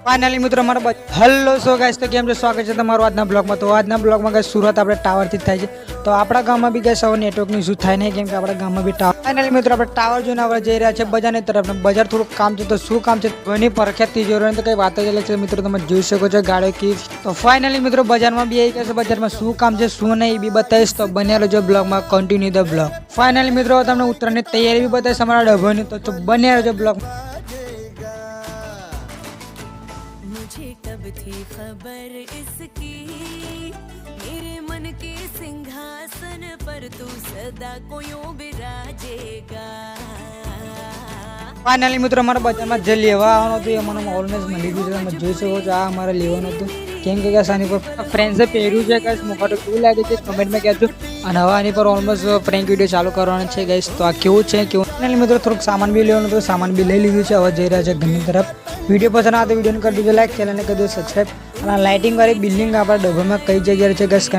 Finally मित्रों हमारा hello so guys तो केम स्वागत है તમારું આજના બ્લોગમાં। તો આજના બ્લોગમાં ગાઈસ સુરત આપણે ટાવરથી થાય છે। તો આપણા ગામમાં બી ગાઈસ હવે નેટવર્કની ઇશ્યુ થાય નહીં કેમ કે આપણા ગામમાં બી ટાવર ફાઇનલી મિત્રો આપણે ટાવર જોઈને આપણે જઈ રહ્યા છે બજારની તરફ। બજાર થોડું કામ છે તો શું કામ છે ઘણી પરખ્યાત તિજોરીઓની તો કઈ વાત જ અલગ છે મિત્રો। તમે જોઈ શકો છો ગાડીઓ કી તો ફાઇનલી મિત્રો બજારમાં બી આવી ગયા છે। બજારમાં શું કામ છે શું નહીં એ બી બતાવીશ તો બન્યા રહેજો બ્લોગમાં કન્ટિન્યુ ધ બ્લોગ। ફાઇનલી મિત્રો તમને ઉત્તરાયણની તૈયારી બી બતાવીશ અમારા ડબ્બાની તો બન્યા રહેજો બ્લોગ। मुझे कब थी खबर इसकी मेरे मन के सिंहासन पर तू सदा कोयों विराजेगा। फाइनली મિત્રો અમારા બજારમાં જે લેવા આવવાનું હતું એ મને ઓલમોસ્ટ મળી ગયું છે। તમે જોઈ શકો છો આ અમારે લેવાનું હતું કેમ કે ગાઈસ આની પર ફ્રેન્ડ્સે પહેર્યું છે ગાઈસ મોકાટો કેવું લાગે છે કમેન્ટમાં કહેજો। અને હવે આની પર ઓલમોસ્ટ ફ્રેન્ક વિડીયો ચાલુ કરવાનો છે ગાઈસ તો આ કેવું છે કેવું ફાઇનલી મિત્રો થોડુંક સામાન બી લેવાનું હતું સામાન બી લઈ લીધું છે। હવે જઈ રહ્યા છે ઘરની તરફ। વિડીયો પસંદ આવે તો વિડીયોને કરી દેજો લાઈક ચેનલને કરી દેજો સબસ્ક્રાઈબ। અને લાઇટિંગ વાળી બિલ્ડિંગ આપણા ડબ્બામાં કઈ જગ્યાએ છે ગાઈસ